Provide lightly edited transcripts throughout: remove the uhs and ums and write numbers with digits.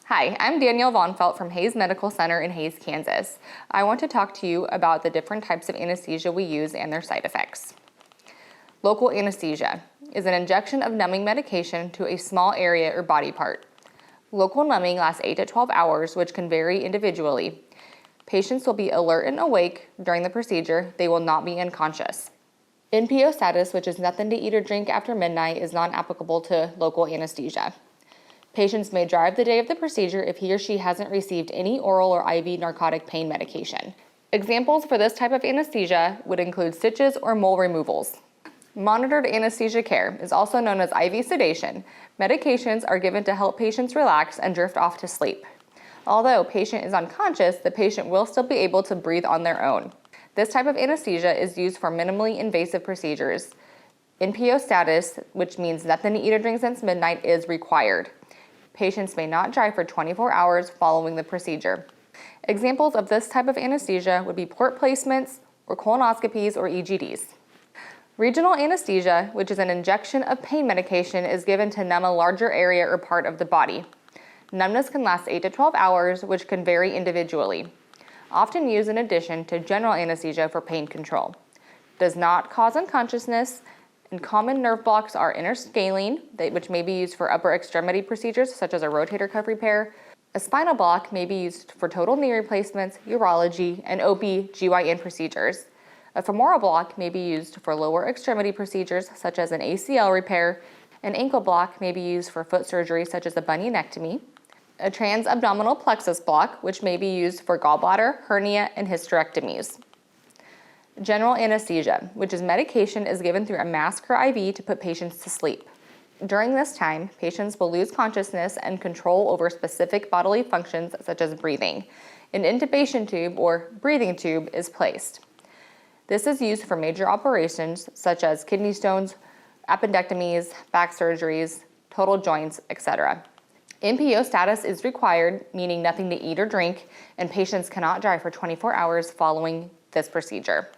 Hi, I'm Danielle Vonfelt from Hayes Medical Center in Hayes, Kansas. I want to talk to you about the different types of anesthesia we use and their side effects. Local anesthesia is an injection of numbing medication to a small area or body part. Local numbing lasts 8 to 12 hours, which can vary individually. Patients will be alert and awake during the procedure. They will not be unconscious. NPO status, which is nothing to eat or drink after midnight, is not applicable to local anesthesia. Patients may drive the day of the procedure if he or she hasn't received any oral or IV narcotic pain medication. Examples for this type of anesthesia would include stitches or mole removals. Monitored anesthesia care is also known as IV sedation. Medications are given to help patients relax and drift off to sleep. Although patient is unconscious, the patient will still be able to breathe on their own. This type of anesthesia is used for minimally invasive procedures. NPO status, which means nothing to eat or drink since midnight, is required. Patients may not drive for 24 hours following the procedure. Examples of this type of anesthesia would be port placements or colonoscopies or EGDs. Regional anesthesia, which is an injection of pain medication, is given to numb a larger area or part of the body. Numbness can last 8 to 12 hours, which can vary individually. Often used in addition to general anesthesia for pain control. Does not cause unconsciousness, and common nerve blocks are interscalene, which may be used for upper extremity procedures such as a rotator cuff repair. A spinal block may be used for total knee replacements, urology, and OB/GYN procedures. A femoral block may be used for lower extremity procedures such as an ACL repair. An ankle block may be used for foot surgery such as a bunionectomy. A transabdominal plexus block, which may be used for gallbladder, hernia, and hysterectomies. General anesthesia, which is medication is given through a mask or IV to put patients to sleep. During this time, patients will lose consciousness and control over specific bodily functions such as breathing. An intubation tube or breathing tube is placed. This is used for major operations such as kidney stones, appendectomies, back surgeries, total joints, etc. NPO status is required, meaning nothing to eat or drink, and patients cannot drive for 24 hours following this procedure.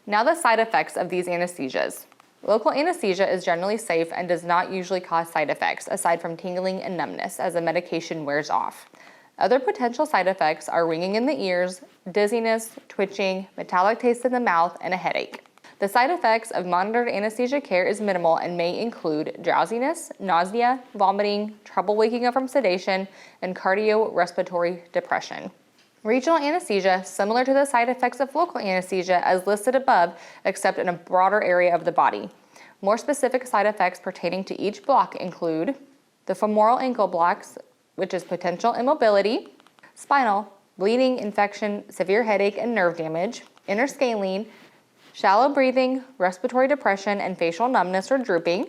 Now the side effects of these anesthesias. Local anesthesia is generally safe and does not usually cause side effects, aside from tingling and numbness as the medication wears off. Other potential side effects are ringing in the ears, dizziness, twitching, metallic taste in the mouth, and a headache. The side effects of monitored anesthesia care is minimal and may include drowsiness, nausea, vomiting, trouble waking up from sedation, and cardiorespiratory depression. Regional anesthesia, similar to the side effects of local anesthesia as listed above, except in a broader area of the body. More specific side effects pertaining to each block include the femoral ankle blocks, which is potential immobility, spinal, bleeding, infection, severe headache, and nerve damage, interscalene, shallow breathing, respiratory depression, and facial numbness or drooping,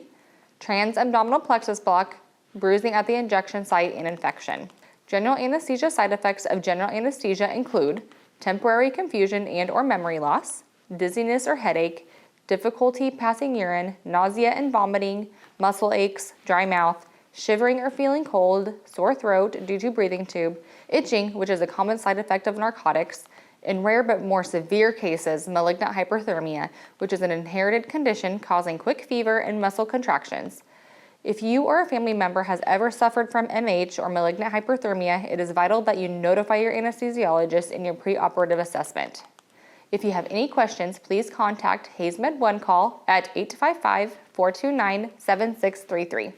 transabdominal plexus block, bruising at the injection site, and infection. General anesthesia side effects of general anesthesia include temporary confusion and/or memory loss, dizziness or headache, difficulty passing urine, nausea and vomiting, muscle aches, dry mouth, shivering or feeling cold, sore throat due to breathing tube, itching, which is a common side effect of narcotics, in rare but more severe cases, malignant hyperthermia, which is an inherited condition causing quick fever and muscle contractions. If you or a family member has ever suffered from MH or malignant hyperthermia, it is vital that you notify your anesthesiologist in your preoperative assessment. If you have any questions, please contact Hayes Med One Call at 855-429-7633.